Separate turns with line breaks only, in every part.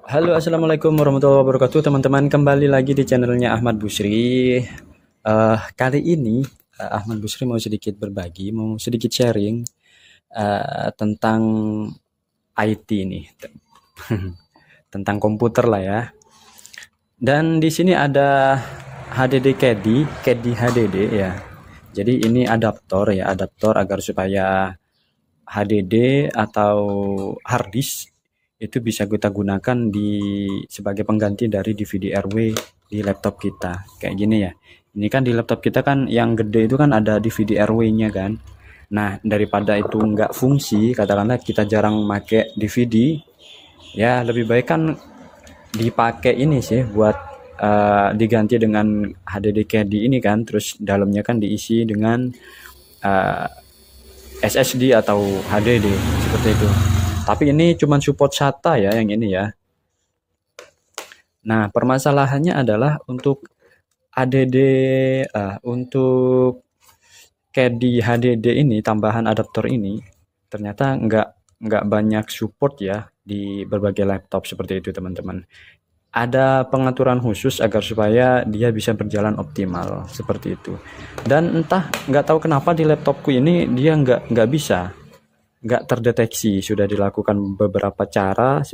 Halo, assalamualaikum warahmatullahi wabarakatuh, teman-teman. Kembali lagi di channelnya Ahmad Busri. Kali ini Ahmad Busri mau sedikit berbagi, mau sedikit sharing tentang IT nih, tentang komputer lah ya. Dan di sini ada HDD Caddy HDD ya. Jadi ini adaptor ya, adaptor agar supaya HDD atau hard disk itu bisa kita gunakan sebagai pengganti dari DVD RW di laptop kita kayak gini ya. Ini kan di laptop kita kan yang gede itu kan ada DVD RW-nya kan. Nah, daripada itu nggak fungsi, katakanlah kita jarang pakai DVD, ya lebih baik kan dipakai ini sih buat diganti dengan HDD Caddy ini kan, terus dalamnya kan diisi dengan uh, SSD atau HDD seperti itu. Tapi ini cuma support SATA ya yang ini ya. Nah, permasalahannya adalah untuk HDD untuk Caddy HDD ini tambahan adaptor ini ternyata nggak banyak support ya di berbagai laptop seperti itu teman-teman. Ada pengaturan khusus agar supaya dia bisa berjalan optimal seperti itu. Dan entah nggak tahu kenapa di laptopku ini dia nggak bisa, nggak terdeteksi. Sudah dilakukan beberapa cara,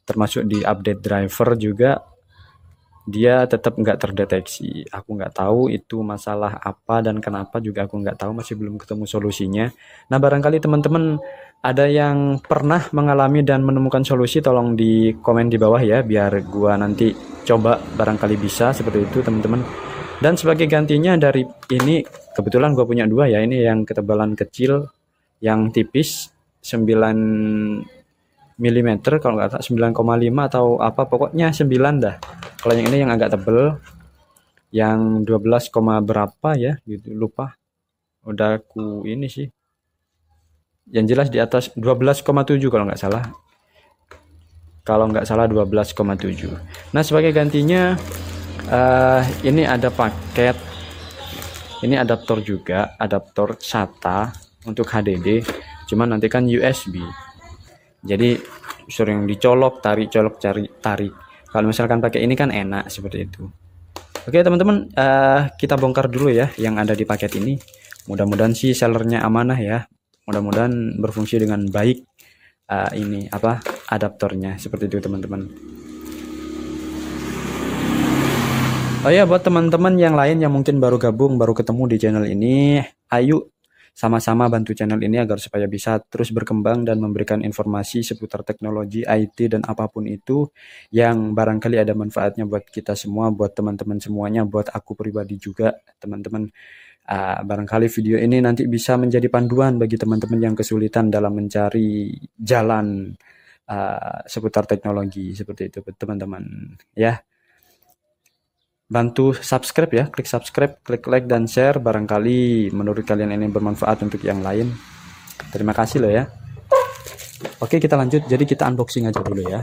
termasuk di update driver juga, dia tetap nggak terdeteksi. Aku nggak tahu itu masalah apa dan kenapa juga aku nggak tahu, masih belum ketemu solusinya. Nah, barangkali teman-teman ada yang pernah mengalami dan menemukan solusi, tolong di komen di bawah ya, biar gua nanti coba barangkali bisa seperti itu teman-teman. Dan sebagai gantinya dari ini, kebetulan gua punya dua ya, ini yang ketebalan kecil, yang tipis 9 milimeter kalau nggak salah, 9,5 atau apa, pokoknya 9 dah. Kalau yang ini yang agak tebel, yang 12, berapa ya gitu lupa, udah aku ini sih, yang jelas di atas 12,7 kalau nggak salah 12,7. Nah, sebagai gantinya ini ada paket, ini adaptor juga, adaptor SATA untuk HDD, cuman nanti kan USB, jadi sering dicolok tarik, colok tarik. Kalau misalkan pakai ini kan enak seperti itu. Oke teman-teman, kita bongkar dulu ya yang ada di paket ini. Mudah-mudahan sih sellernya amanah ya, mudah-mudahan berfungsi dengan baik. Ini apa, adaptornya seperti itu teman-teman. Oh ya, buat teman-teman yang lain yang mungkin baru gabung, baru ketemu di channel ini, ayo sama-sama bantu channel ini agar supaya bisa terus berkembang dan memberikan informasi seputar teknologi, IT, dan apapun itu yang barangkali ada manfaatnya buat kita semua, buat teman-teman semuanya, buat aku pribadi juga teman-teman. Barangkali video ini nanti bisa menjadi panduan bagi teman-teman yang kesulitan dalam mencari jalan seputar teknologi seperti itu teman-teman ya. Bantu subscribe ya, klik subscribe, klik like dan share, barangkali menurut kalian ini bermanfaat untuk yang lain. Terima kasih loh ya. Oke, kita lanjut, jadi kita unboxing aja dulu ya.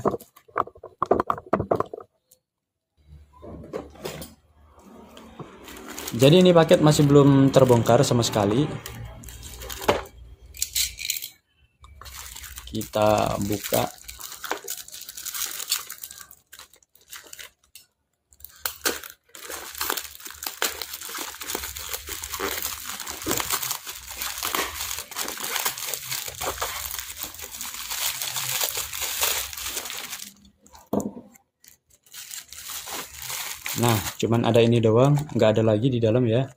Jadi ini paket masih belum terbongkar sama sekali. Kita buka. Nah, cuman ada ini doang, nggak ada lagi di dalam ya.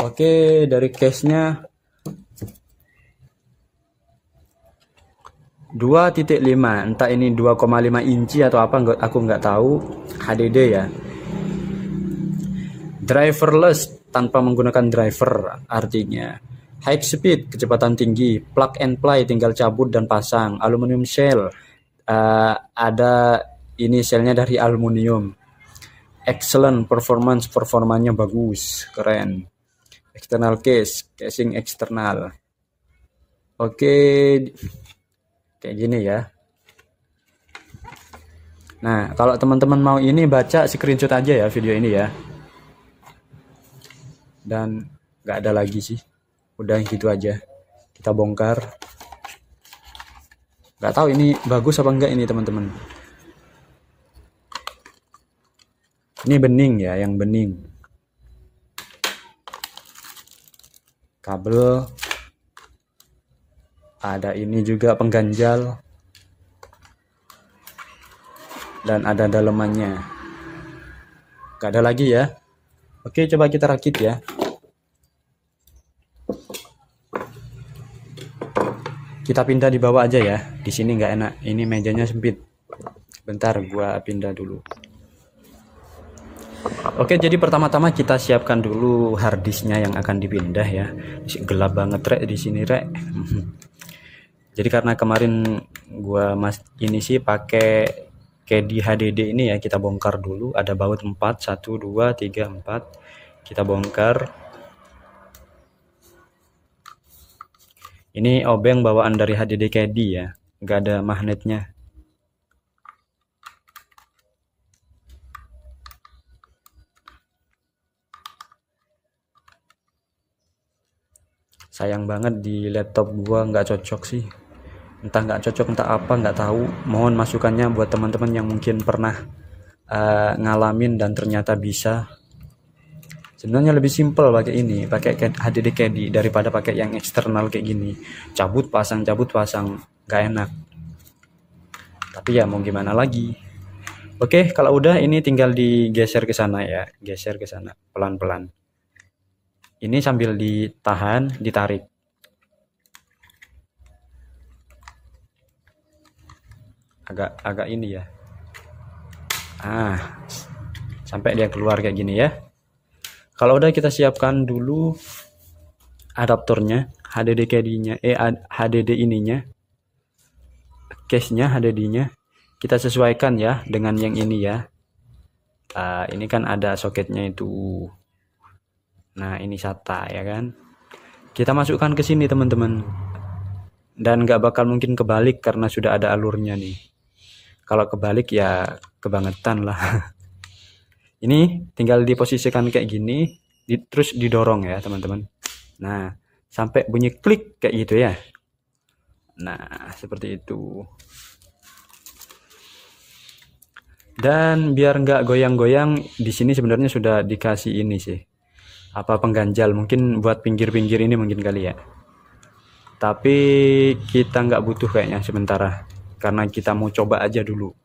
Oke, dari case-nya 2.5, entah ini 2,5 inci atau apa, aku nggak tahu. HDD ya. Driverless, tanpa menggunakan driver, artinya high speed, kecepatan tinggi, plug and play, tinggal cabut dan pasang, aluminium shell, ada ini shellnya dari aluminium, excellent performance, performanya bagus, keren. External case, casing eksternal. Oke, kayak gini ya. Nah, kalau teman-teman mau ini, baca screenshot aja ya video ini ya. Dan nggak ada lagi sih, udah gitu aja, kita bongkar. Nggak tahu ini bagus apa enggak ini teman-teman. Ini bening ya, yang bening. Kabel. Ada ini juga pengganjal. Dan ada dalemannya. Nggak ada lagi ya. Oke, coba kita rakit ya. Kita pindah di bawah aja ya. Di sini nggak enak. Ini mejanya sempit. Bentar, gua pindah dulu. Oke, jadi pertama-tama kita siapkan dulu harddisknya yang akan dipindah ya. Gelap banget rek di sini rek. Jadi karena kemarin gua ini sih pakai KD HDD ini ya, kita bongkar dulu. Ada baut 4, 1, 2, 3, 4. Kita bongkar. Ini obeng bawaan dari HDD KD ya, nggak ada magnetnya. Sayang banget di laptop gua nggak cocok sih. Entah nggak cocok, entah apa, nggak tahu. Mohon masukannya buat teman-teman yang mungkin pernah ngalamin dan ternyata bisa. Sebenarnya lebih simpel pakai ini, pakai HDD KD daripada pakai yang eksternal kayak gini. Cabut pasang, nggak enak. Tapi ya mau gimana lagi. Oke, kalau udah ini tinggal digeser ke sana ya, geser ke sana pelan-pelan. Ini sambil ditahan, ditarik. Agak ini ya. Sampai dia keluar kayak gini ya. Kalau udah kita siapkan dulu adaptornya, HDD KD-nya, HDD ininya, case-nya, HDD-nya. Kita sesuaikan ya dengan yang ini ya. Ini kan ada soketnya itu. Nah, ini SATA ya kan. Kita masukkan ke sini teman-teman. Dan nggak bakal mungkin kebalik karena sudah ada alurnya nih. Kalau kebalik ya kebangetan lah. Ini tinggal diposisikan kayak gini, terus didorong ya teman-teman. Nah, sampai bunyi klik kayak gitu ya. Nah, seperti itu. Dan biar nggak goyang-goyang, di sini sebenarnya sudah dikasih ini sih. Apa pengganjal, mungkin buat pinggir-pinggir ini mungkin kali ya. Tapi kita nggak butuh kayaknya sementara, karena kita mau coba aja dulu.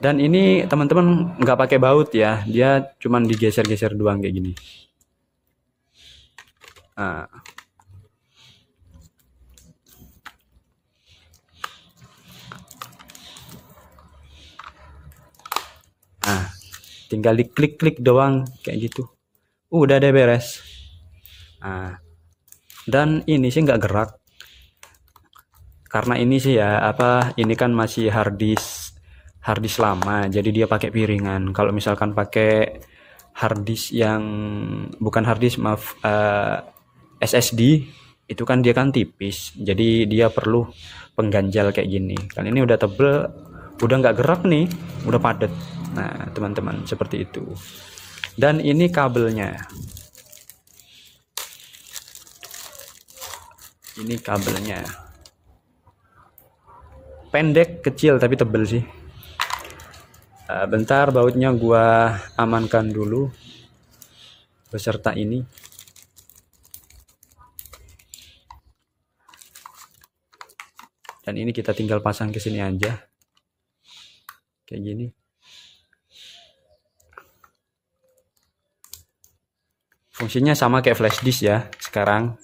Dan ini teman-teman nggak pakai baut ya, dia cuman digeser-geser doang kayak gini. Tinggal diklik-klik doang kayak gitu. Udah deh beres. Dan ini sih nggak gerak. Karena ini sih ya, ini kan masih harddisk lama, jadi dia pakai piringan. Kalau misalkan pakai harddisk yang bukan harddisk, maaf, SSD, itu kan dia kan tipis, jadi dia perlu pengganjal kayak gini. Kan ini udah tebel, udah nggak gerak nih, udah padat. Nah teman-teman, seperti itu. Dan ini kabelnya. Ini kabelnya. Pendek, kecil, tapi tebel sih. Bentar, bautnya gua amankan dulu beserta ini. Dan ini kita tinggal pasang ke sini aja. Kayak gini. Fungsinya sama kayak flash disk ya sekarang.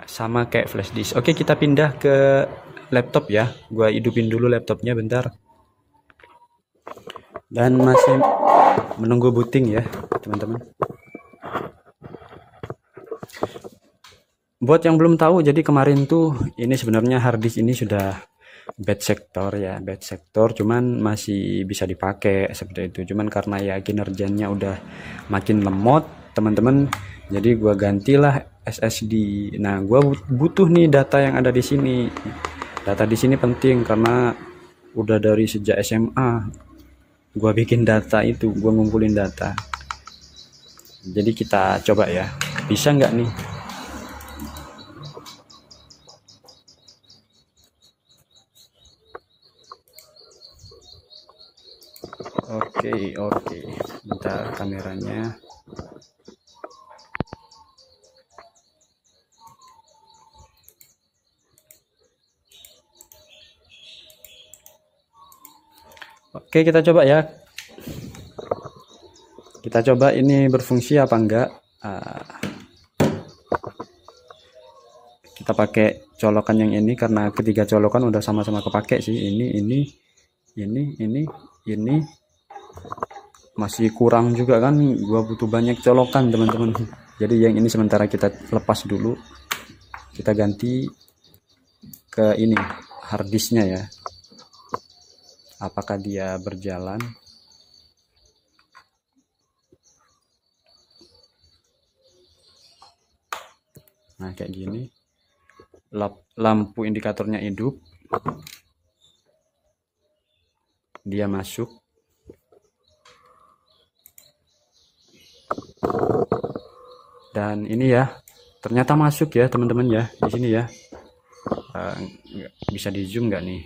Sama kayak flash disk. Oke, kita pindah ke laptop ya. Gua hidupin dulu laptopnya bentar. Dan masih menunggu booting ya teman-teman. Buat yang belum tahu, jadi kemarin tuh ini sebenarnya harddisk ini sudah bad sector ya, bad sector, cuman masih bisa dipakai seperti itu. Cuman karena ya kinerjanya udah makin lemot teman-teman, jadi gua gantilah SSD. Nah, gua butuh nih data yang ada di sini. Data di sini penting karena udah dari sejak SMA gua bikin data itu, gua ngumpulin data. Jadi kita coba ya, bisa nggak nih? Oke, bentar kameranya. Oke, kita coba ya. Kita coba ini berfungsi apa enggak. Kita pakai colokan yang ini karena ketiga colokan udah sama-sama kepake sih. Ini masih kurang juga kan, gua butuh banyak colokan teman-teman. Jadi yang ini sementara kita lepas dulu, kita ganti ke ini harddisknya ya, apakah dia berjalan. Nah kayak gini, lampu indikatornya hidup, dia masuk. Dan ini ya, ternyata masuk ya teman-teman ya, di sini ya. Bisa di zoom nggak nih?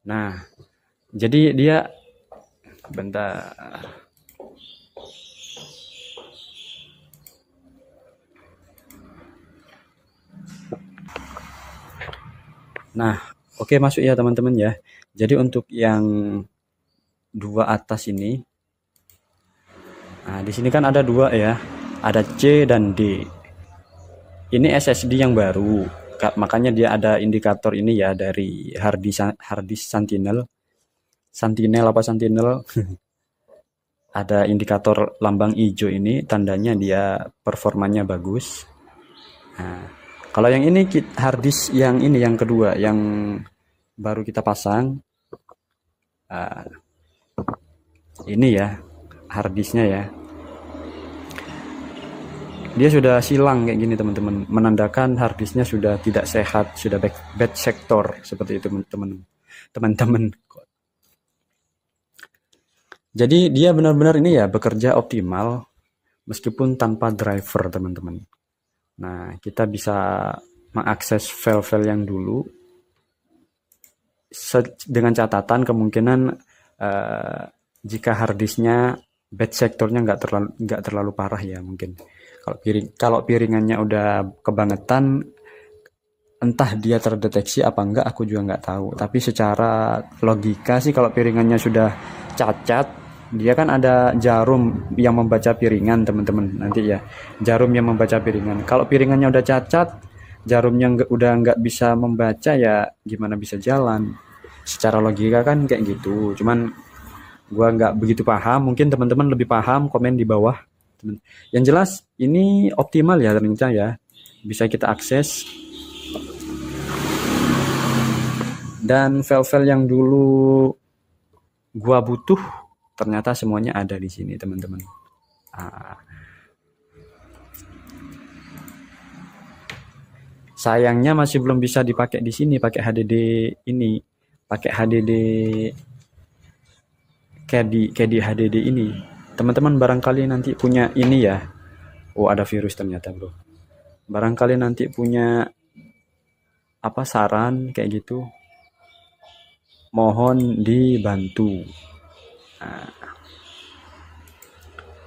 Nah, jadi dia, bentar. Nah, oke masuk ya teman-teman ya. Jadi untuk yang dua atas ini, nah di sini kan ada dua ya, ada C dan D. Ini SSD yang baru, makanya dia ada indikator ini ya dari harddisk Sentinel apa Sentinel. Ada indikator lambang hijau ini, tandanya dia performanya bagus. Nah, kalau yang ini harddisk yang ini yang kedua yang baru kita pasang, ini ya harddisknya ya, dia sudah silang kayak gini teman-teman, menandakan harddisknya sudah tidak sehat, sudah bad sector seperti itu teman-teman. Jadi dia benar-benar ini ya bekerja optimal meskipun tanpa driver teman-teman. Nah kita bisa mengakses file-file yang dulu dengan catatan kemungkinan jika harddisknya bad sectornya nggak terlalu parah ya mungkin. Kalau piringannya udah kebangetan, entah dia terdeteksi apa enggak aku juga nggak tahu. Tapi secara logika sih kalau piringannya sudah cacat, dia kan ada jarum yang membaca piringan teman-teman nanti ya, jarum yang membaca piringan. Kalau piringannya udah cacat, jarumnya udah nggak bisa membaca, ya gimana bisa jalan. Secara logika kan kayak gitu, cuman gua nggak begitu paham, mungkin teman-teman lebih paham, komen di bawah. Yang jelas ini optimal ya ternyata ya, bisa kita akses. Dan file-file yang dulu gua butuh ternyata semuanya ada di sini teman-teman. Sayangnya masih belum bisa dipakai di sini, pakai HDD ini, pakai HDD kayak di HDD ini. Teman-teman barangkali nanti punya ini ya. Oh ada virus ternyata bro. Barangkali nanti punya apa saran kayak gitu, mohon dibantu.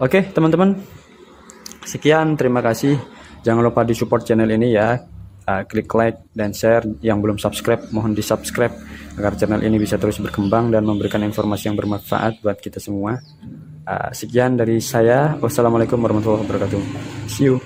Oke teman-teman, sekian, terima kasih. Jangan lupa di support channel ini ya, klik like dan share. Yang belum subscribe mohon di subscribe agar channel ini bisa terus berkembang dan memberikan informasi yang bermanfaat buat kita semua. Sekian dari saya, wassalamualaikum warahmatullahi wabarakatuh. See you.